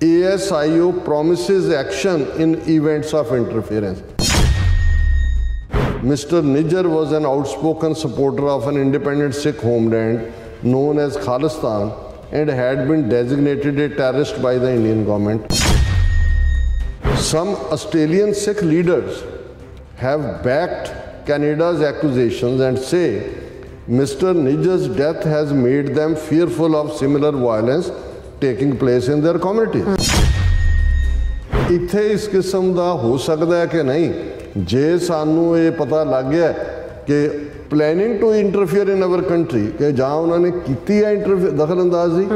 ASIO promises action in events of interference. Mr. Nijjar was an outspoken supporter of an independent Sikh homeland known as Khalistan and had been designated a terrorist by the Indian government. Some Australian Sikh leaders have backed Canada's accusations and say Mr. Nijjar's death has made them fearful of similar violence taking place in their communities. ਇੱਥੇ ਇਸ ਕਿਸਮ ਦਾ ਹੋ ਸਕਦਾ ਹੈ ਕਿ ਨਹੀਂ, ਜੇ ਸਾਨੂੰ ਇਹ ਪਤਾ ਲੱਗ ਗਿਆ ਕਿ planning to interfere in our country, ਕਿ ਜਾਂ ਉਹਨਾਂ ਨੇ ਕੀਤੀ ਹੈ ਦਖਲਅੰਦਾਜ਼ੀ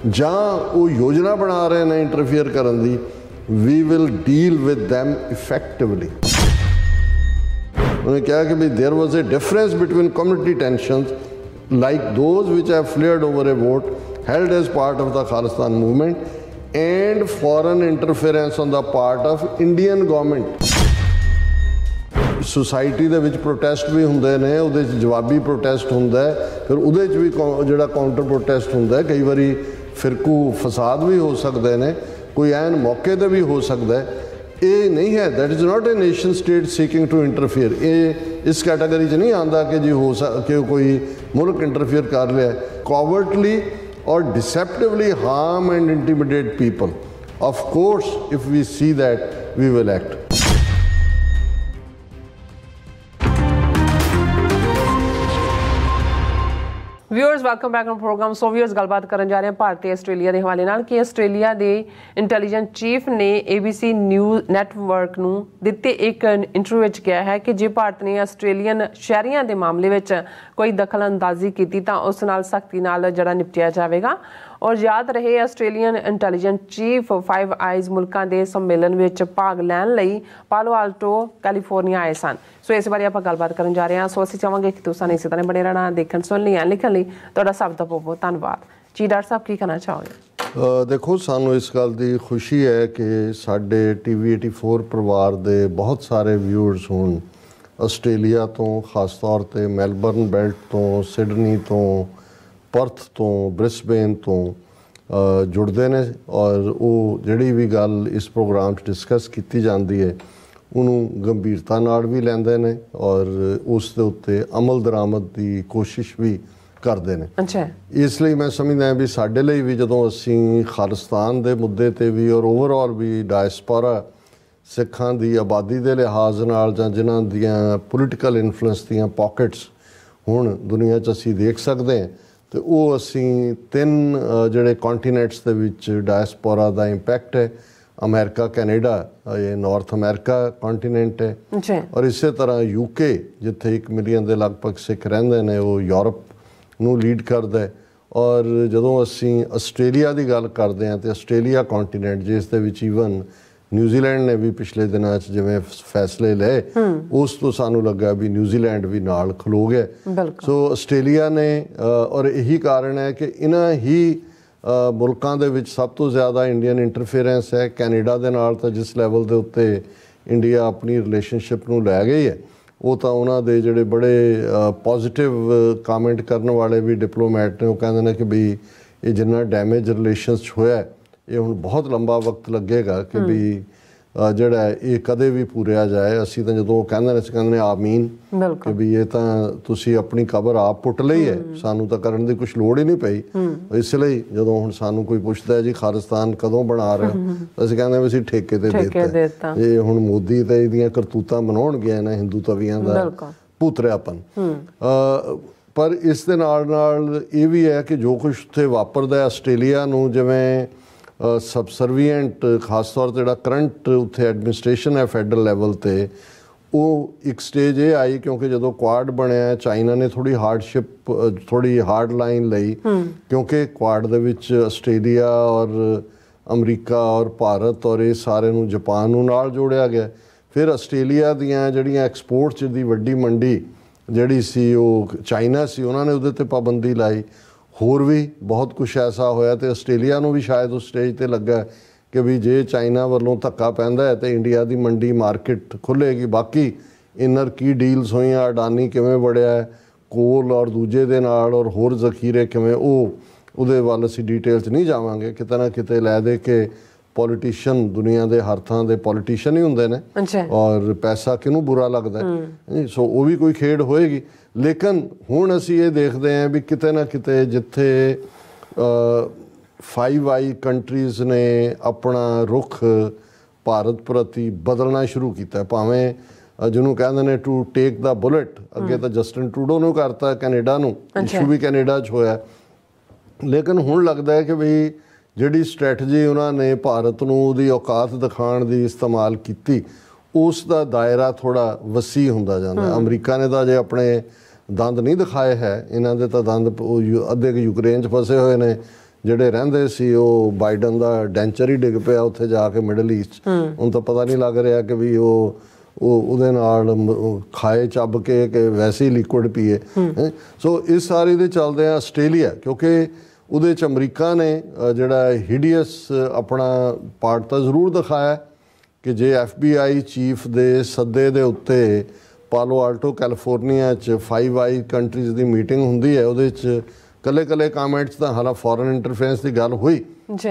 ਜਾਂ ਉਹ ਯੋਜਨਾ ਬਣਾ ਰਹੇ ਨੇ ਇੰਟਰਫੇਅਰ ਕਰਨ ਦੀ, we will deal with them effectively. उन्होंने कहा कि there was a difference between community tensions like those which have flared over a vote held as part of the Khalistan movement and foreign interference on the part of Indian government. Society ਦੇ ਵਿੱਚ protest ਵੀ ਹੁੰਦੇ ਨੇ, ਉਹਦੇ 'ਚ ਜਵਾਬੀ protest ਹੁੰਦਾ ਹੈ, ਫਿਰ ਉਹਦੇ 'ਚ ਵੀ ਜਿਹੜਾ ਕਾਊਂਟਰ ਪ੍ਰੋਟੈਸਟ ਹੁੰਦਾ ਹੈ, ਕਈ ਵਾਰੀ ਫਿਰਕੂ ਫਸਾਦ ਵੀ ਹੋ ਸਕਦੇ ਨੇ, ਕੋਈ ਐਨ ਮੌਕੇ 'ਤੇ ਵੀ ਹੋ ਸਕਦਾ ਹੈ। ਇਹ ਨਹੀਂ ਹੈ, that is not a nation state seeking to interfere. ਇਹ ਇਸ ਕੈਟਾਗਰੀ 'ਚ ਨਹੀਂ ਆਉਂਦਾ ਕਿ ਜੀ ਹੋ ਕਿ ਕੋਈ ਮੁਲਕ ਇੰਟਰਫੇਅਰ ਕਰ ਰਿਹਾ covertly or deceptively harm and intimidate people. Of course if we see that we will act. Viewers welcome back on program. So viewers ਗੱਲਬਾਤ ਕਰਨ ਜਾ ਰਹੇ ਹਾਂ ਭਾਰਤੀ ਆਸਟ੍ਰੇਲੀਆ ਦੇ ਹਵਾਲੇ ਨਾਲ ਕਿ ਆਸਟ੍ਰੇਲੀਆ ਦੇ ਇੰਟੈਲੀਜੈਂਸ ਚੀਫ ਨੇ ABC ਨਿਊਜ਼ ਨੈਟਵਰਕ ਨੂੰ ਦਿੱਤੇ ਇੱਕ ਇੰਟਰਵਿਊ ਵਿੱਚ ਕਿਹਾ ਹੈ ਕਿ ਜੇ ਭਾਰਤ ਨੇ ਆਸਟ੍ਰੇਲੀਅਨ ਸ਼ਹਿਰੀਆਂ ਦੇ ਮਾਮਲੇ ਵਿੱਚ ਕੋਈ ਦਖਲਅੰਦਾਜ਼ੀ ਕੀਤੀ ਤਾਂ ਉਸ ਨਾਲ ਸਖਤੀ ਨਾਲ ਜਿਹੜਾ ਨਿਪਟਿਆ ਜਾਵੇਗਾ। ਔਰ ਯਾਦ ਰਹੇ ਆਸਟ੍ਰੇਲੀਅਨ ਇੰਟੈਲੀਜੈਂਸ ਚੀਫ 5 ਆਈਜ਼ ਮੁਲਕਾਂ ਦੇ ਸੰਮੇਲਨ ਵਿੱਚ ਭਾਗ ਲੈਣ ਲਈ ਪਾਲੋ ਆਲਟੋ ਕੈਲੀਫੋਰਨੀਆ ਆਏ ਸਨ। ਸੋ ਇਸ ਬਾਰੇ ਆਪਾਂ ਗੱਲਬਾਤ ਕਰਨ ਜਾ ਰਹੇ ਹਾਂ। ਸੋ ਅਸੀਂ ਚਾਹਾਂਗੇ ਕਿ ਤੁਸੀਂ ਇਸੇ ਤਰ੍ਹਾਂ ਬਣੇ ਰਹਿਣਾ, ਦੇਖਣ ਸੁਣ ਲਈ ਲਿਖਣ ਲਈ ਤੁਹਾਡਾ ਸਭ ਦਾ ਬਹੁਤ ਬਹੁਤ ਧੰਨਵਾਦ ਜੀ। ਡਾਕਟਰ ਸਾਹਿਬ ਕੀ ਕਹਿਣਾ ਚਾਹੋਗੇ? ਦੇਖੋ, ਸਾਨੂੰ ਇਸ ਗੱਲ ਦੀ ਖੁਸ਼ੀ ਹੈ ਕਿ ਸਾਡੇ TV 84 ਪਰਿਵਾਰ ਦੇ ਬਹੁਤ ਸਾਰੇ ਵਿਊਅਰਸ ਹੁਣ ਆਸਟ੍ਰੇਲੀਆ ਤੋਂ, ਖਾਸ ਤੌਰ 'ਤੇ ਮੈਲਬਰਨ ਬੈਲਟ ਤੋਂ, ਸਿਡਨੀ ਤੋਂ, ਪਰਥ ਤੋਂ, ਬ੍ਰਿਸਬੇਨ ਤੋਂ ਜੁੜਦੇ ਨੇ ਔਰ ਉਹ ਜਿਹੜੀ ਵੀ ਗੱਲ ਇਸ ਪ੍ਰੋਗਰਾਮ 'ਚ ਡਿਸਕਸ ਕੀਤੀ ਜਾਂਦੀ ਹੈ ਉਹਨੂੰ ਗੰਭੀਰਤਾ ਨਾਲ ਵੀ ਲੈਂਦੇ ਨੇ ਔਰ ਉਸ ਦੇ ਉੱਤੇ ਅਮਲ ਦਰਾਮਦ ਦੀ ਕੋਸ਼ਿਸ਼ ਵੀ ਕਰਦੇ ਨੇ। ਅੱਛਾ, ਇਸ ਲਈ ਮੈਂ ਸਮਝਦਾ ਵੀ ਸਾਡੇ ਲਈ ਵੀ ਜਦੋਂ ਅਸੀਂ ਖਾਲਿਸਤਾਨ ਦੇ ਮੁੱਦੇ 'ਤੇ ਵੀ ਔਰ ਓਵਰਆਲ ਵੀ ਡਾਇਸਪੋਰਾ ਸਿੱਖਾਂ ਦੀ ਆਬਾਦੀ ਦੇ ਲਿਹਾਜ਼ ਨਾਲ ਜਾਂ ਜਿਨ੍ਹਾਂ ਦੀਆਂ ਪੋਲੀਟੀਕਲ ਇਨਫਲੂਐਂਸ ਦੀਆਂ ਪਾਕਟਸ ਹੁਣ ਦੁਨੀਆ 'ਚ ਅਸੀਂ ਦੇਖ ਸਕਦੇ ਹਾਂ, ਅਤੇ ਉਹ ਅਸੀਂ 3 ਜਿਹੜੇ ਕੰਟੀਨੈਂਟਸ ਦੇ ਵਿੱਚ ਡਾਇਸਪੋਰਾ ਦਾ ਇੰਪੈਕਟ ਹੈ। ਅਮਰੀਕਾ, ਕੈਨੇਡਾ, ਇਹ ਨਾਰਥ ਅਮਰੀਕਾ ਕੰਟੀਨੈਂਟ ਹੈ ਔਰ ਇਸੇ ਤਰ੍ਹਾਂ UK ਜਿੱਥੇ 1 ਮਿਲੀਅਨ ਦੇ ਲਗਭਗ ਸਿੱਖ ਰਹਿੰਦੇ ਨੇ, ਉਹ ਯੂਰਪ ਨੂੰ ਲੀਡ ਕਰਦਾ। ਔਰ ਜਦੋਂ ਅਸੀਂ ਆਸਟ੍ਰੇਲੀਆ ਦੀ ਗੱਲ ਕਰਦੇ ਹਾਂ ਤਾਂ ਆਸਟ੍ਰੇਲੀਆ ਕੰਟੀਨੈਂਟ ਜਿਸ ਦੇ ਵਿੱਚ ਈਵਨ ਨਿਊਜ਼ੀਲੈਂਡ ਨੇ ਵੀ ਪਿਛਲੇ ਦਿਨਾਂ 'ਚ ਜਿਵੇਂ ਫੈਸਲੇ ਲਏ, ਉਸ ਤੋਂ ਸਾਨੂੰ ਲੱਗਾ ਵੀ ਨਿਊਜ਼ੀਲੈਂਡ ਵੀ ਨਾਲ ਖਲੋ ਗਿਆ। ਸੋ ਆਸਟ੍ਰੇਲੀਆ ਨੇ ਔਰ ਇਹੀ ਕਾਰਨ ਹੈ ਕਿ ਇਹਨਾਂ ਹੀ ਮੁਲਕਾਂ ਦੇ ਵਿੱਚ ਸਭ ਤੋਂ ਜ਼ਿਆਦਾ ਇੰਡੀਅਨ ਇੰਟਰਫੇਰੈਂਸ ਹੈ। ਕੈਨੇਡਾ ਦੇ ਨਾਲ ਤਾਂ ਜਿਸ ਲੈਵਲ ਦੇ ਉੱਤੇ ਇੰਡੀਆ ਆਪਣੀ ਰਿਲੇਸ਼ਨਸ਼ਿਪ ਨੂੰ ਲੈ ਗਈ ਹੈ, ਉਹ ਤਾਂ ਉਹਨਾਂ ਦੇ ਜਿਹੜੇ ਬੜੇ ਪੋਜ਼ੀਟਿਵ ਕਾਮੈਂਟ ਕਰਨ ਵਾਲੇ ਵੀ ਡਿਪਲੋਮੈਟ ਨੇ, ਉਹ ਕਹਿੰਦੇ ਨੇ ਕਿ ਵੀ ਇਹ ਜਿੰਨਾ ਡੈਮੇਜ ਰਿਲੇਸ਼ਨਸ 'ਚ ਹੋਇਆ ਇਹ ਹੁਣ ਬਹੁਤ ਲੰਬਾ ਵਕਤ ਲੱਗੇਗਾ ਕਿ ਵੀ ਜਿਹੜਾ ਇਹ ਕਦੇ ਵੀ ਪੂਰਿਆ ਜਾਏ। ਅਸੀਂ ਤਾਂ ਜਦੋਂ ਕਹਿੰਦੇ ਨੇ ਆਮੀਨ ਕਿ ਵੀ ਇਹ ਤਾਂ ਤੁਸੀਂ ਆਪਣੀ ਕਬਰ ਆਪ ਪੁੱਟ ਲਈ ਹੈ, ਸਾਨੂੰ ਤਾਂ ਕਰਨ ਦੀ ਕੁਛ ਲੋੜ ਹੀ ਨਹੀਂ ਪਈ। ਇਸ ਲਈ ਜਦੋਂ ਹੁਣ ਸਾਨੂੰ ਕੋਈ ਪੁੱਛਦਾ ਜੀ ਖਾਲਿਸਤਾਨ ਕਦੋਂ ਬਣਾ ਰਹੇ ਹੋ, ਅਸੀਂ ਕਹਿੰਦੇ ਵੀ ਅਸੀਂ ਠੇਕੇ 'ਤੇ ਦਿੱਤਾ। ਇਹ ਹੁਣ ਮੋਦੀ ਤਾਂ ਇਹਦੀਆਂ ਕਰਤੂਤਾਂ ਬਣਾਉਣਗੇ ਨਾ ਹਿੰਦੂ ਤਵੀਆਂ ਦਾ ਭੂਤਰਿਆਪਨ। ਪਰ ਇਸ ਦੇ ਨਾਲ ਨਾਲ ਇਹ ਵੀ ਹੈ ਕਿ ਜੋ ਕੁਛ ਉੱਥੇ ਵਾਪਰਦਾ ਆਸਟ੍ਰੇਲੀਆ ਨੂੰ ਜਿਵੇਂ ਸਬਸਰਵੀਐਂਟ, ਖਾਸ ਤੌਰ 'ਤੇ ਜਿਹੜਾ ਕਰੰਟ ਉੱਥੇ ਐਡਮਿਨਿਸਟ੍ਰੇਸ਼ਨ ਹੈ ਫੈਡਰਲ ਲੈਵਲ 'ਤੇ, ਉਹ ਇੱਕ ਸਟੇਜ ਇਹ ਆਈ ਕਿਉਂਕਿ ਜਦੋਂ ਕੁਆਡ ਬਣਿਆ ਚਾਈਨਾ ਨੇ ਥੋੜ੍ਹੀ ਹਾਰਡ ਲਾਈਨ ਲਈ ਕਿਉਂਕਿ ਕੁਆਡ ਦੇ ਵਿੱਚ ਆਸਟ੍ਰੇਲੀਆ ਔਰ ਅਮਰੀਕਾ ਔਰ ਭਾਰਤ ਔਰ ਇਹ ਸਾਰੇ ਨੂੰ ਜਾਪਾਨ ਨੂੰ ਨਾਲ ਜੋੜਿਆ ਗਿਆ। ਫਿਰ ਆਸਟ੍ਰੇਲੀਆ ਦੀਆਂ ਜਿਹੜੀਆਂ ਐਕਸਪੋਰਟਸ ਦੀ ਵੱਡੀ ਮੰਡੀ ਜਿਹੜੀ ਸੀ ਉਹ ਚਾਈਨਾ ਸੀ, ਉਹਨਾਂ ਨੇ ਉਹਦੇ 'ਤੇ ਪਾਬੰਦੀ ਲਾਈ। ਹੋਰ ਵੀ ਬਹੁਤ ਕੁਛ ਐਸਾ ਹੋਇਆ ਅਤੇ ਆਸਟ੍ਰੇਲੀਆ ਨੂੰ ਵੀ ਸ਼ਾਇਦ ਉਸ ਸਟੇਜ 'ਤੇ ਲੱਗਾ ਕਿ ਵੀ ਜੇ ਚਾਈਨਾ ਵੱਲੋਂ ਧੱਕਾ ਪੈਂਦਾ ਹੈ ਤਾਂ ਇੰਡੀਆ ਦੀ ਮੰਡੀ ਮਾਰਕੀਟ ਖੁੱਲ੍ਹੇਗੀ। ਬਾਕੀ ਇਨਰ ਕੀ ਡੀਲਸ ਹੋਈਆਂ, ਅਡਾਨੀ ਕਿਵੇਂ ਵੜਿਆ ਕੋਲ ਔਰ ਦੂਜੇ ਦੇ ਨਾਲ ਔਰ ਹੋਰ ਜ਼ਖੀਰੇ ਕਿਵੇਂ, ਉਹਦੇ ਵੱਲ ਅਸੀਂ ਡੀਟੇਲ 'ਚ ਨਹੀਂ ਜਾਵਾਂਗੇ। ਕਿਤੇ ਨਾ ਕਿਤੇ ਲੈ ਦੇ ਕੇ पॉलिटिशियन दुनिया के हर थां दे पॉलिटिशियन ही हुंदे ने और पैसा किनू बुरा लगता है सो वो भी कोई खेड होएगी लेकिन हुण असीं ये देखते हैं भी किते ना किते जिथे 5 आई कंट्रीज़ ने अपना रुख भारत प्रति बदलना शुरू किया भावें जिन्होंने कहते हैं टू टेक द बुलेट अगे तो जस्टिन ट्रूडो ने करता कैनेडा नूं इशू भी कैनेडा च होया लेकिन हुण लगता है कि बई जिहड़ी स्ट्रैटजी उन्होंने भारत नूं उहदी औकात दिखाउण दी इस्तेमाल की उस दा दायरा थोड़ा वसी हुंदा जांदा अमरीका ने तो अजे अपने दंद नहीं दिखाए है इन्हां दे तां दंद अद्धे यूक्रेन च फसे हुए ने ਜਿਹੜੇ ਰਹਿੰਦੇ ਸੀ ਉਹ ਬਾਈਡਨ ਦਾ ਡੈਂਚਰ ਹੀ ਡਿੱਗ ਪਿਆ ਉੱਥੇ ਜਾ ਕੇ ਮਿਡਲ ਈਸਟ ਹੁਣ ਤਾਂ ਪਤਾ ਨਹੀਂ ਲੱਗ ਰਿਹਾ ਕਿ ਵੀ ਉਹਦੇ ਨਾਲ ਖਾਏ ਚੱਬ ਕੇ ਕਿ ਵੈਸੇ ਹੀ ਲਿਕੁਇਡ ਪੀਏ ਸੋ ਇਸ ਸਾਰੀ ਦੇ ਚੱਲਦੇ ਆ ਆਸਟ੍ਰੇਲੀਆ ਕਿਉਂਕਿ ਉਹਦੇ 'ਚ ਅਮਰੀਕਾ ਨੇ ਜਿਹੜਾ ਹਿਡੀਅਸ ਆਪਣਾ ਪਾਰਟ ਤਾਂ ਜ਼ਰੂਰ ਦਿਖਾਇਆ ਕਿ ਜੇ FBI ਚੀਫ ਦੇ ਸੱਦੇ ਦੇ ਉੱਤੇ ਪਾਲੋ ਆਲਟੋ ਕੈਲੀਫੋਰਨੀਆ 'ਚ 5 ਆਈ ਕੰਟਰੀਜ਼ ਦੀ ਮੀਟਿੰਗ ਹੁੰਦੀ ਹੈ ਉਹਦੇ 'ਚ ਕੱਲੇ ਕੱਲੇ ਕਾਮੈਂਟਸ ਤਾਂ ਹਾਲਾਂ ਫੋਰਨ ਇੰਟਰਫੇਰੈਂਸ ਦੀ ਗੱਲ ਹੋਈ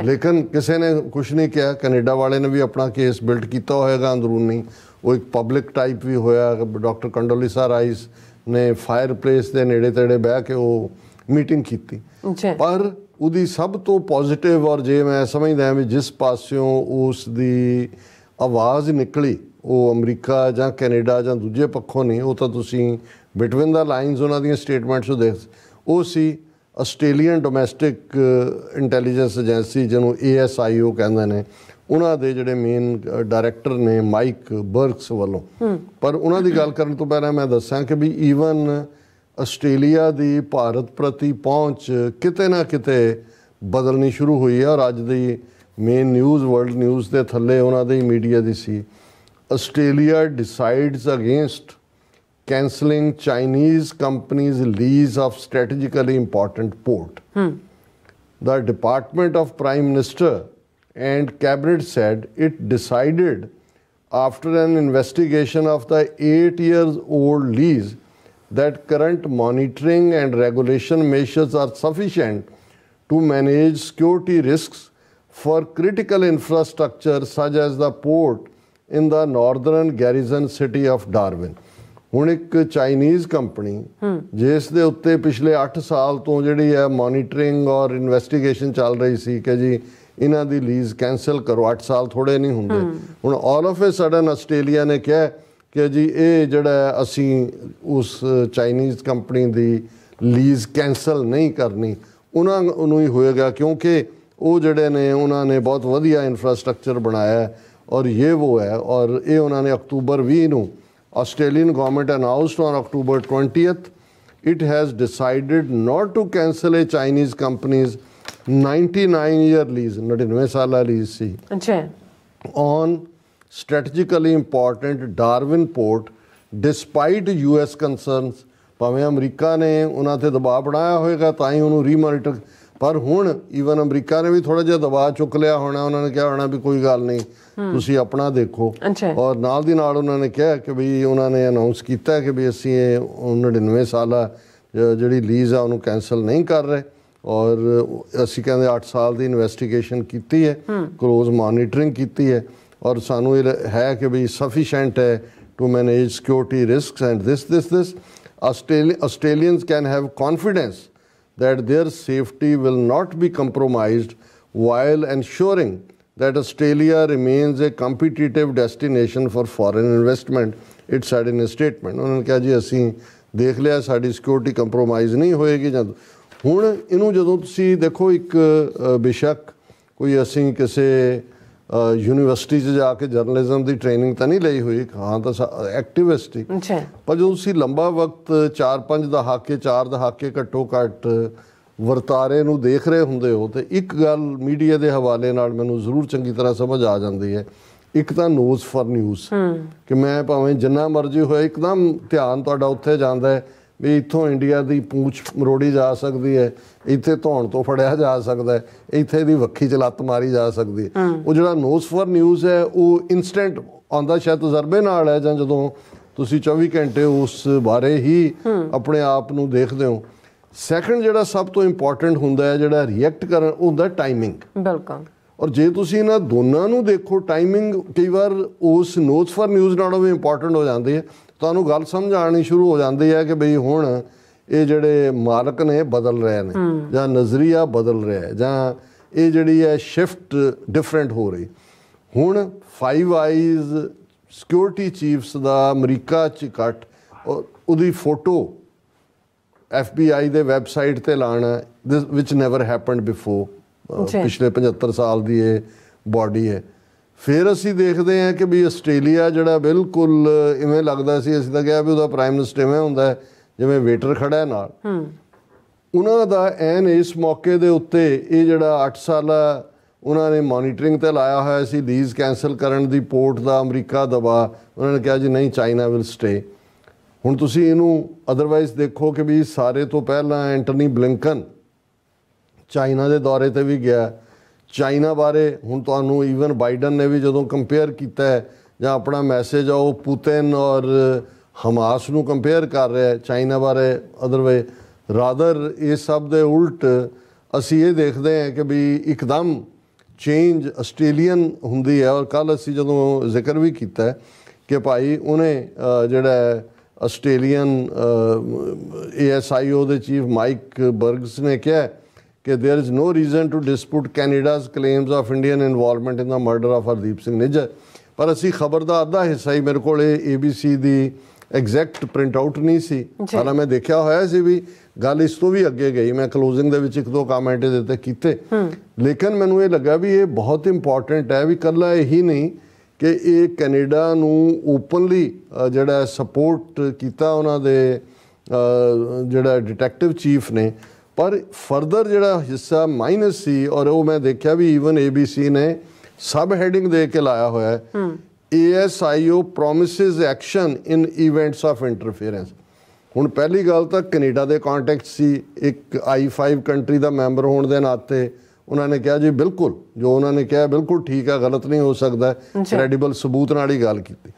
ਲੇਕਿਨ ਕਿਸੇ ਨੇ ਕੁਛ ਨਹੀਂ ਕਿਹਾ ਕੈਨੇਡਾ ਵਾਲੇ ਨੇ ਵੀ ਆਪਣਾ ਕੇਸ ਬਿਲਡ ਕੀਤਾ ਹੋਏਗਾ ਅੰਦਰੂਨੀ ਉਹ ਇੱਕ ਪਬਲਿਕ ਟਾਈਪ ਵੀ ਹੋਇਆ ਡਾਕਟਰ ਕੰਡੋਲੀਸਾ ਰਾਈਸ ਨੇ ਫਾਇਰ ਪਲੇਸ ਦੇ ਨੇੜੇ ਤੇੜੇ ਬਹਿ ਕੇ ਉਹ ਮੀਟਿੰਗ ਕੀਤੀ ਪਰ ਉਹਦੀ ਸਭ ਤੋਂ ਪੋਜ਼ਿਟਿਵ ਔਰ ਜੇ ਮੈਂ ਸਮਝਦਾ ਵੀ ਜਿਸ ਪਾਸਿਓਂ ਉਸ ਦੀ ਆਵਾਜ਼ ਨਿਕਲੀ ਉਹ ਅਮਰੀਕਾ ਜਾਂ ਕੈਨੇਡਾ ਜਾਂ ਦੂਜੇ ਪੱਖੋਂ ਨਹੀਂ ਉਹ ਤਾਂ ਤੁਸੀਂ ਬਿਟਵੀਨ ਦਾ ਲਾਈਨਸ ਉਹਨਾਂ ਦੀਆਂ ਸਟੇਟਮੈਂਟਸ ਉਹ ਦੇਖ ਉਹ ਸੀ ਆਸਟ੍ਰੇਲੀਅਨ ਡੋਮੈਸਟਿਕ ਇੰਟੈਲੀਜੈਂਸ ਏਜੰਸੀ ਜਿਹਨੂੰ ASIO ਕਹਿੰਦੇ ਨੇ ਉਹਨਾਂ ਦੇ ਜਿਹੜੇ ਮੇਨ ਡਾਇਰੈਕਟਰ ਨੇ ਮਾਈਕ ਬਰਕਸ ਵੱਲੋਂ ਪਰ ਉਹਨਾਂ ਦੀ ਗੱਲ ਕਰਨ ਤੋਂ ਪਹਿਲਾਂ ਮੈਂ ਦੱਸਾਂ ਕਿ ਵੀ ਈਵਨ ਆਸਟ੍ਰੇਲੀਆ ਦੀ ਭਾਰਤ ਪ੍ਰਤੀ ਪਹੁੰਚ ਕਿਤੇ ਨਾ ਕਿਤੇ ਬਦਲਣੀ ਸ਼ੁਰੂ ਹੋਈ ਹੈ ਔਰ ਅੱਜ ਦੀ ਮੇਨ ਨਿਊਜ਼ ਵਰਲਡ ਨਿਊਜ਼ ਦੇ ਥੱਲੇ ਉਹਨਾਂ ਦੇ ਮੀਡੀਆ ਦੀ ਸੀ Australia decides against cancelling Chinese companies' lease of strategically important port. The Department of Prime Minister and Cabinet said it decided after an investigation of the 8-year-old lease that current monitoring and regulation measures are sufficient to manage security risks for critical infrastructure such as the port in the northern garrison city of Darwin. ਹੁਣ ਇੱਕ Chinese company ਜਿਸ ਦੇ ਉੱਤੇ ਪਿਛਲੇ 8 ਸਾਲ ਤੋਂ ਜਿਹੜੀ ਹੈ ਮੋਨੀਟਰਿੰਗ ਔਰ ਇਨਵੈਸਟੀਗੇਸ਼ਨ ਚੱਲ ਰਹੀ ਸੀ ਕਿ ਜੀ ਇਹਨਾਂ ਦੀ ਲੀਜ਼ ਕੈਂਸਲ ਕਰੋ 8 ਸਾਲ ਥੋੜ੍ਹੇ ਨਹੀਂ ਹੁੰਦੇ ਹੁਣ all of A sudden Australia ਨੇ ਕਿਹਾ ਕਿ ਜੀ ਇਹ ਜਿਹੜਾ ਅਸੀਂ ਉਸ ਚਾਈਨੀਜ਼ ਕੰਪਨੀ ਦੀ ਲੀਜ਼ ਕੈਂਸਲ ਨਹੀਂ ਕਰਨੀ ਉਹਨਾਂ ਨੂੰ ਹੀ ਹੋਏਗਾ ਕਿਉਂਕਿ ਉਹ ਜਿਹੜੇ ਨੇ ਉਹਨਾਂ ਨੇ ਬਹੁਤ ਵਧੀਆ ਇਨਫਰਾਸਟਰਕਚਰ ਬਣਾਇਆ ਔਰ ਇਹ ਉਹ ਹੈ ਔਰ ਇਹ ਉਹਨਾਂ ਨੇ ਅਕਤੂਬਰ 20 ਨੂੰ Australian government announced on October 20th, it has decided not to cancel a Chinese company's 99-year lease, 99 ਸਾਲਾ lease C, on strategically important Darwin port, despite US concerns. ਭਾਵੇਂ ਅਮਰੀਕਾ ਨੇ ਉਹਨਾਂ 'ਤੇ ਦਬਾਅ ਬਣਾਇਆ ਹੋਏਗਾ ਤਾਂ ਹੀ ਉਹਨੂੰ ਰੀਮੋਨੀਟਰ ਪਰ ਹੁਣ ਈਵਨ ਅਮਰੀਕਾ ਨੇ ਵੀ ਥੋੜ੍ਹਾ ਜਿਹਾ ਦਬਾਅ ਚੁੱਕ ਲਿਆ ਹੋਣਾ ਉਹਨਾਂ ਨੇ ਕਿਹਾ ਹੋਣਾ ਵੀ ਕੋਈ ਗੱਲ ਨਹੀਂ ਤੁਸੀਂ ਆਪਣਾ ਦੇਖੋ ਔਰ ਨਾਲ ਦੀ ਨਾਲ ਉਹਨਾਂ ਨੇ ਕਿਹਾ ਕਿ ਵੀ ਉਹਨਾਂ ਨੇ ਅਨਾਊਂਸ ਕੀਤਾ ਕਿ ਵੀ ਅਸੀਂ ਇਹ 99 ਸਾਲਾ ਜਿਹੜੀ ਲੀਜ਼ ਆ ਉਹਨੂੰ ਕੈਂਸਲ ਨਹੀਂ ਕਰ ਰਹੇ ਔਰ ਅਸੀਂ ਕਹਿੰਦੇ 8 ਸਾਲ ਦੀ ਇਨਵੈਸਟੀਗੇਸ਼ਨ ਕੀਤੀ ਹੈ ਕਲੋਜ਼ ਮੋਨੀਟਰਿੰਗ ਕੀਤੀ ਹੈ ਔਰ ਸਾਨੂੰ ਇਹ ਹੈ ਕਿ ਵੀ ਸਫੀਸ਼ੈਂਟ ਹੈ to manage security risks and this Australians can have confidence that their safety will not be compromised while ensuring that Australia remains a competitive destination for foreign investment, it said in a statement. ਉਹਨਾਂ ਨੇ ਕਿਹਾ ਜੀ ਅਸੀਂ ਦੇਖ ਲਿਆ ਸਾਡੀ security compromise ਨਹੀਂ ਹੋਏਗੀ ਜਦ ਹੁਣ ਇਹਨੂੰ ਜਦੋਂ ਤੁਸੀਂ ਦੇਖੋ ਇੱਕ ਬੇਸ਼ੱਕ ਕੋਈ ਅਸੀਂ ਕਿਸੇ ਯੂਨੀਵਰਸਿਟੀ 'ਚ ਜਾ ਕੇ ਜਰਨਲਿਜ਼ਮ ਦੀ ਟ੍ਰੇਨਿੰਗ ਤਾਂ ਨਹੀਂ ਲਈ ਹੋਈ ਹਾਂ ਤਾਂ ਐਕਟਿਵਿਸਟ ਹੀ ਪਰ ਜਦੋਂ ਤੁਸੀਂ ਲੰਬਾ ਵਕਤ 4-5 ਦਹਾਕੇ 4 ਦਹਾਕੇ ਘੱਟੋ ਘੱਟ ਵਰਤਾਰੇ ਨੂੰ ਦੇਖ ਰਹੇ ਹੁੰਦੇ ਹੋ ਤੇ ਇੱਕ ਗੱਲ ਮੀਡੀਆ ਦੇ ਹਵਾਲੇ ਨਾਲ ਮੈਨੂੰ ਜ਼ਰੂਰ ਚੰਗੀ ਤਰ੍ਹਾਂ ਸਮਝ ਆ ਜਾਂਦੀ ਹੈ ਇੱਕ ਤਾਂ ਨੋਜ਼ ਫॉर ਨਿਊਜ਼ ਕਿ ਮੈਂ ਭਾਵੇਂ ਜਿੰਨਾ ਮਰਜ਼ੀ ਹੋਇਆ ਇੱਕਦਮ ਧਿਆਨ ਤੁਹਾਡਾ ਉੱਥੇ ਜਾਂਦਾ ਹੈ ਵੀ ਇੱਥੋਂ ਇੰਡੀਆ ਦੀ ਪੂੰਛ ਮਰੋੜੀ ਜਾ ਸਕਦੀ ਹੈ ਇੱਥੇ ਧੌਣ ਤੋਂ ਫੜਿਆ ਜਾ ਸਕਦਾ ਹੈ ਇੱਥੇ ਦੀ ਵੱਖੀ 'ਚ ਲੱਤ ਮਾਰੀ ਜਾ ਸਕਦੀ ਹੈ ਉਹ ਜਿਹੜਾ ਨੋਜ਼ ਫॉर ਨਿਊਜ਼ ਹੈ ਉਹ ਇੰਸਟੈਂਟ ਆਉਂਦਾ ਸ਼ਾਇਦ ਤਜਰਬੇ ਨਾਲ ਹੈ ਜਾਂ ਜਦੋਂ ਤੁਸੀਂ 24 ਘੰਟੇ ਉਸ ਬਾਰੇ ਹੀ ਆਪਣੇ ਆਪ ਨੂੰ ਦੇਖਦੇ ਹੋ ਸੈਕੰਡ ਜਿਹੜਾ ਸਭ ਤੋਂ ਇੰਪੋਰਟੈਂਟ ਹੁੰਦਾ ਹੈ ਜਿਹੜਾ ਰਿਐਕਟ ਕਰਨ ਉਹ ਹੁੰਦਾ ਟਾਈਮਿੰਗ ਬਿਲਕੁਲ ਔਰ ਜੇ ਤੁਸੀਂ ਇਹਨਾਂ ਦੋਨਾਂ ਨੂੰ ਦੇਖੋ ਟਾਈਮਿੰਗ ਕਈ ਵਾਰ ਉਸ ਨੋਟਸ ਫॉर ਨਿਊਜ਼ ਨਾਲੋਂ ਵੀ ਇੰਪੋਰਟੈਂਟ ਹੋ ਜਾਂਦੀ ਹੈ। ਤੁਹਾਨੂੰ ਗੱਲ ਸਮਝ ਆਉਣੀ ਸ਼ੁਰੂ ਹੋ ਜਾਂਦੀ ਹੈ ਕਿ ਬਈ ਹੁਣ ਇਹ ਜਿਹੜੇ ਮਾਲਕ ਨੇ ਬਦਲ ਰਹੇ ਨੇ ਜਾਂ ਨਜ਼ਰੀਆ ਬਦਲ ਰਿਹਾ ਹੈ ਜਾਂ ਇਹ ਜਿਹੜੀ ਹੈ ਸ਼ਿਫਟ ਡਿਫਰੈਂਟ ਹੋ ਰਹੀ। ਹੁਣ 5 ਆਈਜ਼ ਸਿਕਿਉਰਿਟੀ ਚੀਫਸ ਦਾ ਅਮਰੀਕਾ 'ਚ ਕੱਟ ਉਹਦੀ ਫੋਟੋ FBI ਦੇ ਵੈਬਸਾਈਟ 'ਤੇ ਲਾਉਣਾ ਵਿਚ ਨੈਵਰ ਹੈਪਨਡ ਬਿਫੋਰ। ਪਿਛਲੇ 75 ਸਾਲ ਦੀ ਇਹ ਬਾਡੀ ਹੈ। ਫਿਰ ਅਸੀਂ ਦੇਖਦੇ ਹਾਂ ਕਿ ਵੀ ਆਸਟ੍ਰੇਲੀਆ ਜਿਹੜਾ ਬਿਲਕੁਲ ਇਵੇਂ ਲੱਗਦਾ ਸੀ, ਅਸੀਂ ਤਾਂ ਕਿਹਾ ਵੀ ਉਹਦਾ ਪ੍ਰਾਈਮ ਮਿਨਿਸਟਰ ਇਵੇਂ ਹੁੰਦਾ ਜਿਵੇਂ ਵੇਟਰ ਖੜਾ ਨਾਲ। ਉਹਨਾਂ ਦਾ ਐਨ ਇਸ ਮੌਕੇ ਦੇ ਉੱਤੇ ਇਹ ਜਿਹੜਾ 8 ਸਾਲਾ ਉਹਨਾਂ ਨੇ ਮੋਨੀਟਰਿੰਗ 'ਤੇ ਲਾਇਆ ਹੋਇਆ ਸੀ ਲੀਜ਼ ਕੈਂਸਲ ਕਰਨ ਦੀ ਪੋਰਟ ਦਾ ਅਮਰੀਕਾ ਦਬਾ, ਉਹਨਾਂ ਨੇ ਕਿਹਾ ਜੀ ਨਹੀਂ ਚਾਈਨਾ ਵਿਲ ਸਟੇ। ਹੁਣ ਤੁਸੀਂ ਇਹਨੂੰ ਅਦਰਵਾਈਜ਼ ਦੇਖੋ ਕਿ ਵੀ ਸਾਰੇ ਤੋਂ ਪਹਿਲਾਂ ਐਂਟਨੀ ਬਲਿੰਕਨ ਚਾਈਨਾ ਦੇ ਦੌਰੇ 'ਤੇ ਵੀ ਗਿਆ। ਚਾਈਨਾ ਬਾਰੇ ਹੁਣ ਤੁਹਾਨੂੰ ਈਵਨ ਬਾਈਡਨ ਨੇ ਵੀ ਜਦੋਂ ਕੰਪੇਅਰ ਕੀਤਾ ਹੈ ਜਾਂ ਆਪਣਾ ਮੈਸੇਜ ਆ ਉਹ ਪੁਤਿਨ ਔਰ ਹਮਾਸ ਨੂੰ ਕੰਪੇਅਰ ਕਰ ਰਿਹਾ ਚਾਈਨਾ ਬਾਰੇ। ਅਦਰਵਾਈਜ਼ ਰਾਦਰ ਇਸ ਸਭ ਦੇ ਉਲਟ ਅਸੀਂ ਇਹ ਦੇਖਦੇ ਹਾਂ ਕਿ ਵੀ ਇੱਕਦਮ ਚੇਂਜ ਆਸਟ੍ਰੇਲੀਅਨ ਹੁੰਦੀ ਹੈ। ਔਰ ਕੱਲ੍ਹ ਅਸੀਂ ਜਦੋਂ ਜ਼ਿਕਰ ਵੀ ਕੀਤਾ ਕਿ ਭਾਈ ਉਹਨੇ ਜਿਹੜਾ ਆਸਟ੍ਰੇਲੀਅਨ ASIO ਦੇ ਚੀਫ ਮਾਈਕ ਬਰਗਸ ਨੇ ਕਿਹਾ ਕਿ there is no reason to dispute Canada's claims of Indian involvement in the murder of Hardeep Singh Nijjar. ਪਰ ਅਸੀਂ ਖਬਰ ਦਾ ਅੱਧਾ ਹਿੱਸਾ ਹੀ ਮੇਰੇ ਕੋਲ ABC ਦੀ ਐਗਜ਼ੈਕਟ ਪ੍ਰਿੰਟ ਆਊਟ ਨਹੀਂ ਸੀ, ਹਾਲਾਂ ਮੈਂ ਦੇਖਿਆ ਹੋਇਆ ਸੀ ਵੀ ਗੱਲ ਇਸ ਤੋਂ ਵੀ ਅੱਗੇ ਗਈ। ਮੈਂ ਕਲੋਜ਼ਿੰਗ ਦੇ ਵਿੱਚ 1-2 ਕਾਮੈਂਟ ਇਹਦੇ 'ਤੇ ਕੀਤੇ, ਲੇਕਿਨ ਮੈਨੂੰ ਇਹ ਲੱਗਾ ਵੀ ਇਹ ਬਹੁਤ ਇੰਪੋਰਟੈਂਟ ਹੈ ਵੀ ਇਕੱਲਾ ਇਹੀ ਨਹੀਂ ਕਿ ਇਹ ਕੈਨੇਡਾ ਨੂੰ ਓਪਨਲੀ ਜਿਹੜਾ ਸਪੋਰਟ ਕੀਤਾ ਉਹਨਾਂ ਦੇ ਜਿਹੜਾ ਡਿਟੈਕਟਿਵ ਚੀਫ ਨੇ, ਪਰ ਫਰਦਰ ਜਿਹੜਾ ਹਿੱਸਾ ਮਾਈਨਸ ਸੀ ਔਰ ਉਹ ਮੈਂ ਦੇਖਿਆ ਵੀ ਈਵਨ ABC ਨੇ ਸਬ ਹੈਡਿੰਗ ਦੇ ਕੇ ਲਾਇਆ ਹੋਇਆ ASIO promises action in events of interference. ਹੁਣ ਪਹਿਲੀ ਗੱਲ ਤਾਂ ਕੈਨੇਡਾ ਦੇ ਕੰਟੈਕਟ ਸੀ, ਇੱਕ I5 ਕੰਟਰੀ ਦਾ ਮੈਂਬਰ ਹੋਣ ਦੇ ਨਾਤੇ ਉਹਨਾਂ ਨੇ ਕਿਹਾ ਜੀ ਬਿਲਕੁਲ ਜੋ ਉਹਨਾਂ ਨੇ ਕਿਹਾ ਬਿਲਕੁਲ ਠੀਕ ਹੈ, ਗਲਤ ਨਹੀਂ ਹੋ ਸਕਦਾ, ਕ੍ਰੈਡੀਬਲ ਸਬੂਤ ਨਾਲ ਹੀ ਗੱਲ ਕੀਤੀ।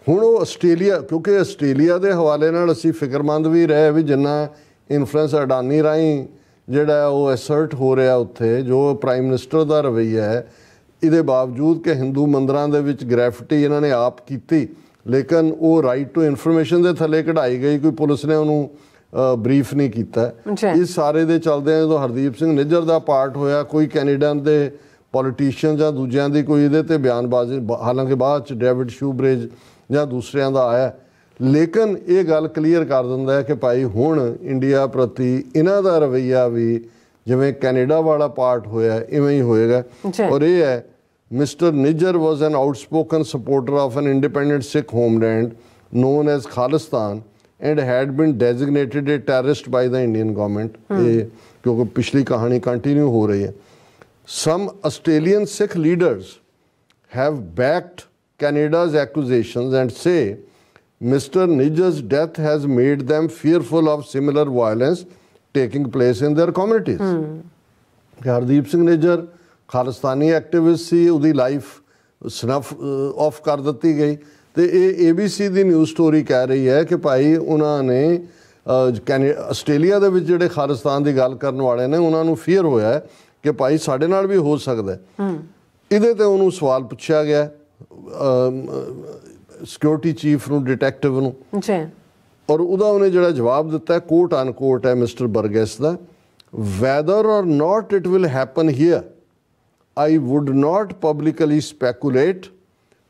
ਹੁਣ ਉਹ ਆਸਟ੍ਰੇਲੀਆ, ਕਿਉਂਕਿ ਆਸਟ੍ਰੇਲੀਆ ਦੇ ਹਵਾਲੇ ਨਾਲ ਅਸੀਂ ਫਿਕਰਮੰਦ ਵੀ ਰਹੇ ਵੀ ਜਿੰਨਾ ਇਨਫਲੂਐਂਸ ਅਡਾਨੀ ਰਾਹੀਂ ਜਿਹੜਾ ਉਹ ਐਸਰਟ ਹੋ ਰਿਹਾ ਉੱਥੇ, ਜੋ ਪ੍ਰਾਈਮ ਮਿਨਿਸਟਰ ਦਾ ਰਵੱਈਆ ਹੈ, ਇਹਦੇ ਬਾਵਜੂਦ ਕਿ ਹਿੰਦੂ ਮੰਦਰਾਂ ਦੇ ਵਿੱਚ ਗ੍ਰੈਫਿਟੀ ਇਹਨਾਂ ਨੇ ਆਪ ਕੀਤੀ, ਲੇਕਿਨ ਉਹ ਰਾਈਟ ਟੂ ਇਨਫੋਰਮੇਸ਼ਨ ਦੇ ਥੱਲੇ ਕਢਾਈ ਗਈ, ਕੋਈ ਪੁਲਿਸ ਨੇ ਉਹਨੂੰ ਬਰੀਫ ਨਹੀਂ ਕੀਤਾ। ਇਸ ਸਾਰੇ ਦੇ ਚੱਲਦਿਆਂ ਜਦੋਂ ਹਰਦੀਪ ਸਿੰਘ ਨਿੱਜਰ ਦਾ ਪਾਰਟ ਹੋਇਆ, ਕੋਈ ਕੈਨੇਡਾ ਦੇ ਪੋਲੀਟੀਸ਼ੀਅਨ ਜਾਂ ਦੂਜਿਆਂ ਦੀ ਕੋਈ ਇਹਦੇ 'ਤੇ ਬਿਆਨਬਾਜ਼ੀ, ਹਾਲਾਂਕਿ ਬਾਅਦ 'ਚ ਡੇਵਿਡ ਸ਼ੂਬਰੇਜ ਜਾਂ ਦੂਸਰਿਆਂ ਦਾ ਆਇਆ, ਲੇਕਿਨ ਇਹ ਗੱਲ ਕਲੀਅਰ ਕਰ ਦਿੰਦਾ ਹੈ ਕਿ ਭਾਈ ਹੁਣ ਇੰਡੀਆ ਪ੍ਰਤੀ ਇਹਨਾਂ ਦਾ ਰਵੱਈਆ ਵੀ ਜਿਵੇਂ ਕੈਨੇਡਾ ਵਾਲਾ ਪਾਰਟ ਹੋਇਆ ਇਵੇਂ ਹੀ ਹੋਏਗਾ। ਔਰ ਇਹ ਹੈ mister Nijjar was an outspoken supporter of an independent Sikh homeland known as Khalistan and had been designated a terrorist by the Indian government। क्योंकि पिछली कहानी कंटिन्यू हो रही है। Some Australian Sikh leaders have backed Canada's accusations and say Mr. Nijjar's death has made them fearful of similar violence taking place in their communities। Hardeep Singh Nijjar Khalistani activist ਸੀ, ਉਹਦੀ life ਸਨਫ of ਕਰ ਦਿੱਤੀ ਗਈ ਤੇ ਇਹ ABC ਦੀ ਨਿਊਜ਼ ਸਟੋਰੀ ਕਹਿ ਰਹੀ ਹੈ ਕਿ ਭਾਈ ਉਹਨਾਂ ਨੇ ਆਸਟ੍ਰੇਲੀਆ ਦੇ ਵਿੱਚ ਜਿਹੜੇ ਖਾਲਿਸਤਾਨ ਦੀ ਗੱਲ ਕਰਨ ਵਾਲੇ ਨੇ ਉਹਨਾਂ ਨੂੰ ਫੀਅਰ ਹੋਇਆ ਕਿ ਭਾਈ ਸਾਡੇ ਨਾਲ ਵੀ ਹੋ ਸਕਦਾ। ਇਹਦੇ ਤੇ ਉਹਨੂੰ ਸਵਾਲ ਪੁੱਛਿਆ ਗਿਆ ਸਿਕਿਉਰਿਟੀ ਚੀਫ ਨੂੰ, ਡਿਟੈਕਟਿਵ ਨੂੰ, ਔਰ ਉਹਦਾ ਉਹਨੇ ਜਿਹੜਾ ਜਵਾਬ ਦਿੱਤਾ ਕੋਟ ਅਨਕੋਟ ਹੈ ਮਿਸਟਰ ਬਰਗੈਸ ਦਾ, whether or not it will happen here I would not publicly speculate,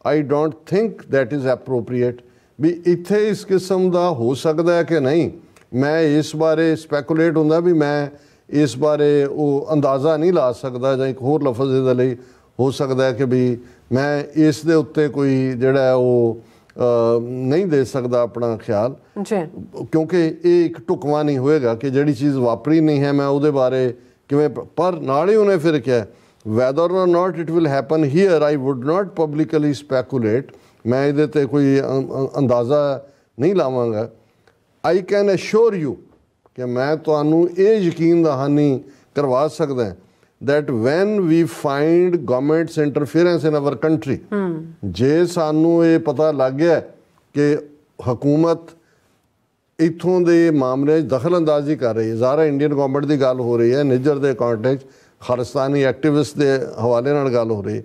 I don't think that is appropriate। ਵੀ ਇੱਥੇ ਇਸ ਕਿਸਮ ਦਾ ਹੋ ਸਕਦਾ ਹੈ ਕਿ ਨਹੀਂ, ਮੈਂ ਇਸ ਬਾਰੇ ਸਪੈਕੂਲੇਟ ਹੁੰਦਾ ਵੀ ਮੈਂ ਇਸ ਬਾਰੇ ਉਹ ਅੰਦਾਜ਼ਾ ਨਹੀਂ ਲਾ ਸਕਦਾ, ਜਾਂ ਇੱਕ ਹੋਰ ਲਫ਼ਜ਼ ਇਹਦੇ ਲਈ ਹੋ ਸਕਦਾ ਹੈ ਕਿ ਵੀ ਮੈਂ ਇਸ ਦੇ ਉੱਤੇ ਕੋਈ ਜਿਹੜਾ ਉਹ ਨਹੀਂ ਦੇ ਸਕਦਾ ਆਪਣਾ ਖਿਆਲ, ਕਿਉਂਕਿ ਇਹ ਇੱਕ ਢੁਕਵਾਂ ਨਹੀਂ ਹੋਏਗਾ ਕਿ ਜਿਹੜੀ ਚੀਜ਼ ਵਾਪਰੀ ਨਹੀਂ ਹੈ ਮੈਂ ਉਹਦੇ ਬਾਰੇ ਕਿਵੇਂ। ਪਰ ਨਾਲ ਹੀ ਉਹਨੇ ਫਿਰ ਕਿਹਾ whether or not it will happen here I would not publicly speculate, मैं ਇਹਦੇ ਤੇ ਕੋਈ ਅੰਦਾਜ਼ਾ ਨਹੀਂ ਲਾਵਾਂਗਾ। I can assure you ਕਿ ਮੈਂ ਤੁਹਾਨੂੰ ਇਹ ਯਕੀਨ ਦਹਾਨੀ ਕਰਵਾ ਸਕਦਾ that when we find government's interference in our country, ਜੇ ਸਾਨੂੰ ਇਹ ਪਤਾ ਲੱਗ ਗਿਆ ਕਿ ਹਕੂਮਤ ਇੱਥੋਂ ਦੇ ਮਾਮਲੇ 'ਚ ਦਖਲ ਅੰਦਾਜ਼ੀ ਕਰ ਰਹੀ ਹੈ, ਜ਼ਾਰਾ ਇੰਡੀਅਨ ਗਵਰਨਮੈਂਟ ਦੀ ਗੱਲ ਹੋ ਰਹੀ ਹੈ ਨਿੱਜਰ ਦੇ ਕੰਟੈਕਸਟ, ਖਾਲਿਸਤਾਨੀ ਐਕਟਿਵਿਸਟ ਦੇ ਹਵਾਲੇ ਨਾਲ ਗੱਲ ਹੋ ਰਹੀ।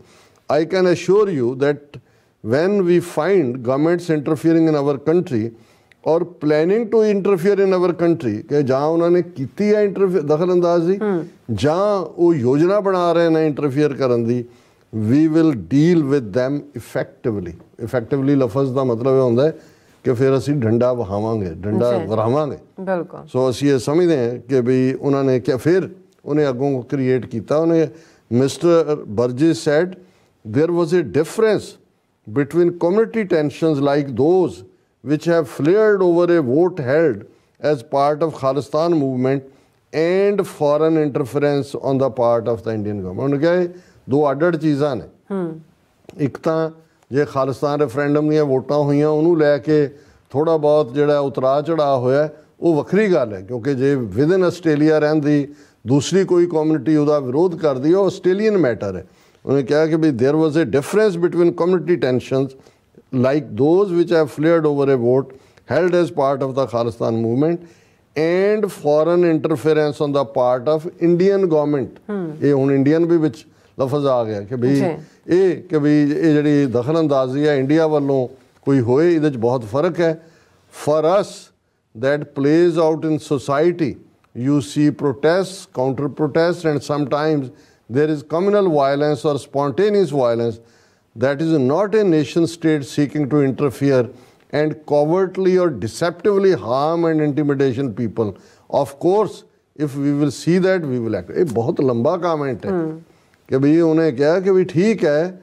I can assure you that when we find governments interfering in our country or planning to interfere in our country कि ਜਾਂ ਉਹਨਾਂ ਨੇ ਕੀਤੀ ਹੈ ਦਖਲਅੰਦਾਜ਼ੀ ਜਾਂ ਉਹ ਯੋਜਨਾ ਬਣਾ ਰਹੇ ਨੇ ਇੰਟਰਫੀਅਰ ਕਰਨ ਦੀ, we will deal with them effectively। effectively ਲਫ਼ਜ਼ ਦਾ ਮਤਲਬ ਇਹ ਹੁੰਦਾ ਹੈ ਕਿ ਫਿਰ ਅਸੀਂ ਡੰਡਾ ਵਹਾਵਾਂਗੇ, ਡੰਡਾ ਵਰਾਵਾਂਗੇ। ਬਿਲਕੁਲ। ਸੋ ਅਸੀਂ ਇਹ ਸਮਝਦੇ ਹਾਂ ਕਿ ਵੀ ਉਹਨਾਂ ਨੇ ਕਿਹਾ, ਫਿਰ ਉਹਨੇ ਅੱਗੋਂ ਕ੍ਰੀਏਟ ਕੀਤਾ। ਉਹਨੇ mister ਬਰਜਿਸ said there was a difference between community tensions like those which have flared over a vote held as part of Khalistan movement and foreign interference on the part of the Indian government। ਉਹਨੇ ਕਿਹਾ ਇਹ ਦੋ ਅੱਡ-ਅੱਡ ਚੀਜ਼ਾਂ ਨੇ। ਇੱਕ ਤਾਂ ਜੇ Khalistan referendum ਦੀਆਂ ਵੋਟਾਂ ਹੋਈਆਂ ਉਹਨੂੰ ਲੈ ਕੇ ਥੋੜ੍ਹਾ ਬਹੁਤ ਜਿਹੜਾ ਉਤਰਾਅ ਚੜ੍ਹਾਅ ਹੋਇਆ ਉਹ ਵੱਖਰੀ ਗੱਲ ਹੈ, ਕਿਉਂਕਿ ਜੇ ਵਿਦਨ ਆਸਟ੍ਰੇਲੀਆ ਰਹਿੰਦੀ ਦੂਸਰੀ ਕੋਈ ਕਮਿਊਨਿਟੀ ਉਹਦਾ ਵਿਰੋਧ ਕਰਦੀ ਉਹ ਆਸਟ੍ਰੇਲੀਅਨ ਮੈਟਰ ਹੈ। ਉਹਨੇ ਕਿਹਾ ਕਿ ਵੀ there was a difference between community tensions like those which have flared over a vote held as part of the Khalistan movement and foreign interference on the part of Indian government। ਇਹ ਹੁਣ Indian ਵੀ ਵਿੱਚ ਲਫ਼ਜ਼ ਆ ਗਿਆ ਕਿ ਵੀ ਇਹ ਜਿਹੜੀ ਦਖਲਅੰਦਾਜ਼ੀ ਹੈ ਇੰਡੀਆ ਵੱਲੋਂ ਕੋਈ ਹੋਏ, ਇਹਦੇ 'ਚ ਬਹੁਤ ਫਰਕ ਹੈ। For us that plays out in society, you see protests, counter protests, and sometimes there is communal violence or spontaneous violence that is not a nation state seeking to interfere and covertly or deceptively harm and intimidation people। Of course if we will see that we will act। ਇਹ ਬਹੁਤ ਲੰਬਾ comment ਹੈ ਕਿ ਵੀ ਉਹਨੇ ਕਿਹਾ ਕਿ ਵੀ ਠੀਕ ਹੈ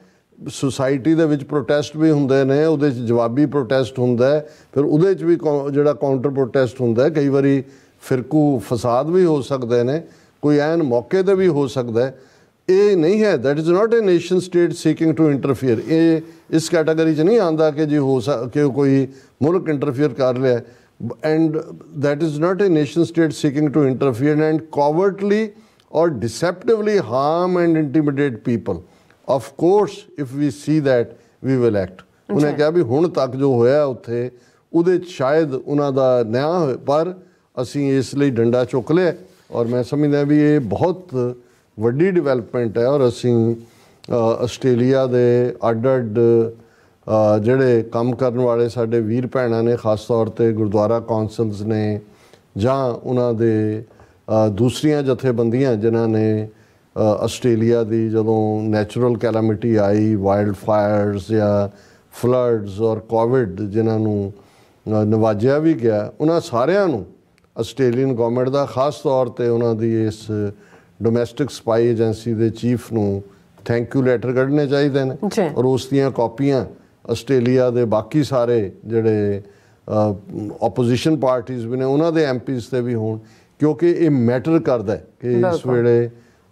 ਸੁਸਾਇਟੀ ਦੇ ਵਿੱਚ ਪ੍ਰੋਟੈਸਟ ਵੀ ਹੁੰਦੇ ਨੇ, ਉਹਦੇ 'ਚ ਜਵਾਬੀ ਪ੍ਰੋਟੈਸਟ ਹੁੰਦਾ ਹੈ, ਫਿਰ ਉਹਦੇ 'ਚ ਵੀ ਜਿਹੜਾ ਕਾਊਂਟਰ ਪ੍ਰੋਟੈਸਟ ਹੁੰਦਾ ਹੈ, ਕਈ ਵਾਰੀ ਫਿਰਕੂ ਫਸਾਦ ਵੀ ਹੋ ਸਕਦੇ ਨੇ, ਕੋਈ ਐਨ ਮੌਕੇ 'ਤੇ ਵੀ ਹੋ ਸਕਦਾ ਹੈ। ਇਹ ਨਹੀਂ ਹੈ that is not a nation state seeking to interfere. ਇਹ ਇਸ ਕੈਟਾਗਰੀ 'ਚ ਨਹੀਂ ਆਉਂਦਾ ਕਿ ਜੇ ਕਿ ਕੋਈ ਮੁਲਕ ਇੰਟਰਫੀਅਰ ਕਰ ਲਿਆ। And that is not a nation state seeking to interfere and covertly or deceptively harm and intimidate people। Of course if we see that we will act। ਉਹਨੇ ਕਿਹਾ ਵੀ ਹੁਣ ਤੱਕ ਜੋ ਹੋਇਆ ਉੱਥੇ ਉਹਦੇ 'ਚ ਸ਼ਾਇਦ ਉਹਨਾਂ ਦਾ ਨਿਆਂ ਹੋਏ, ਪਰ ਅਸੀਂ ਇਸ ਲਈ ਡੰਡਾ ਚੁੱਕ ਲਿਆ ਔਰ ਮੈਂ ਸਮਝਦਾ ਵੀ ਇਹ ਬਹੁਤ ਵੱਡੀ ਡਿਵੈਲਪਮੈਂਟ ਹੈ। ਔਰ ਅਸੀਂ ਆਸਟ੍ਰੇਲੀਆ ਦੇ ਅੱਡ-ਅੱਡ ਜਿਹੜੇ ਕੰਮ ਕਰਨ ਵਾਲੇ ਸਾਡੇ ਵੀਰ ਭੈਣਾਂ ਨੇ, ਖਾਸ ਤੌਰ 'ਤੇ ਗੁਰਦੁਆਰਾ ਕੌਂਸਲਸ ਨੇ ਜਾਂ ਉਹਨਾਂ ਦੇ ਦੂਸਰੀਆਂ ਜਥੇਬੰਦੀਆਂ ਜਿਨ੍ਹਾਂ ਨੇ ਆਸਟ੍ਰੇਲੀਆ ਦੀ ਜਦੋਂ ਨੈਚੁਰਲ ਕੈਲਾਮਿਟੀ ਆਈ, ਵਾਈਲਡ ਫਾਇਰਸ ਜਾਂ ਫਲੱਡਸ ਔਰ ਕੋਵਿਡ ਜਿਨ੍ਹਾਂ ਨੂੰ ਨਵਾਜਿਆ ਵੀ ਗਿਆ, ਉਹਨਾਂ ਸਾਰਿਆਂ ਨੂੰ ਆਸਟ੍ਰੇਲੀਅਨ ਗੌਰਮੈਂਟ ਦਾ, ਖਾਸ ਤੌਰ 'ਤੇ ਉਹਨਾਂ ਦੀ ਇਸ ਡੋਮੈਸਟਿਕ ਸਪਾਈ ਏਜੰਸੀ ਦੇ ਚੀਫ ਨੂੰ ਥੈਂਕ ਯੂ ਲੈਟਰ ਕੱਢਣੇ ਚਾਹੀਦੇ ਨੇ ਔਰ ਉਸ ਦੀਆਂ ਕਾਪੀਆਂ ਆਸਟ੍ਰੇਲੀਆ ਦੇ ਬਾਕੀ ਸਾਰੇ ਜਿਹੜੇ ਆਪੋਜੀਸ਼ਨ ਪਾਰਟੀਜ਼ ਵੀ ਨੇ ਉਹਨਾਂ ਦੇ MPs 'ਤੇ ਵੀ ਹੋਣ, ਕਿਉਂਕਿ ਇਹ ਮੈਟਰ ਕਰਦਾ ਹੈ ਕਿ ਇਸ ਵੇਲੇ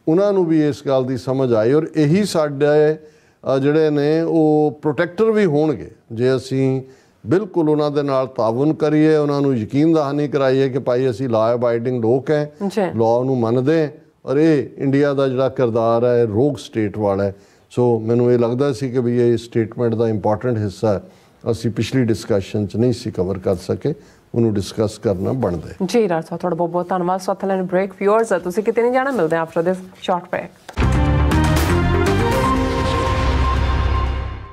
ਉਹਨਾਂ ਨੂੰ ਵੀ ਇਸ ਗੱਲ ਦੀ ਸਮਝ ਆਈ ਔਰ ਇਹੀ ਸਾਡੇ ਜਿਹੜੇ ਨੇ ਉਹ ਪ੍ਰੋਟੈਕਟਰ ਵੀ ਹੋਣਗੇ ਜੇ ਅਸੀਂ ਬਿਲਕੁਲ ਉਹਨਾਂ ਦੇ ਨਾਲ ਤਾਵਨ ਕਰੀਏ, ਉਹਨਾਂ ਨੂੰ ਯਕੀਨ ਦਹਾਨੀ ਕਰਾਈਏ ਕਿ ਭਾਈ ਅਸੀਂ ਲਾ ਅਬਾਈਡਿੰਗ ਲੋਕ ਹੈ, ਲਾਅ ਨੂੰ ਮੰਨਦੇ ਔਰ ਇਹ ਇੰਡੀਆ ਦਾ ਜਿਹੜਾ ਕਿਰਦਾਰ ਹੈ ਰੋਗ ਸਟੇਟ ਵਾਲਾ ਹੈ। ਸੋ ਮੈਨੂੰ ਇਹ ਲੱਗਦਾ ਸੀ ਕਿ ਵੀ ਇਹ ਸਟੇਟਮੈਂਟ ਦਾ ਇੰਪੋਰਟੈਂਟ ਹਿੱਸਾ ਅਸੀਂ ਪਿਛਲੀ ਡਿਸਕਸ਼ਨ 'ਚ ਨਹੀਂ ਸੀ ਕਵਰ ਕਰ ਸਕੇ, ਉਹਨੂੰ ਡਿਸਕਸ ਕਰਨਾ ਬਣਦਾ ਹੈ। ਜੀ ਰਾਜ ਸਾਹਿਬ ਤੁਹਾਡਾ ਬਹੁਤ ਬਹੁਤ ਧੰਨਵਾਦ। ਸੋ ਅਥਲੈਨ ਬ੍ਰੇਕ ਵਿਊਅਰਸ ਤੁਸੀਂ ਕਿਤੇ ਨਹੀਂ ਜਾਣਾ, ਮਿਲਦੇ ਆ ਆਫਟਰ ਦਿਸ ਸ਼ਾਰਟ ਬ੍ਰੇਕ।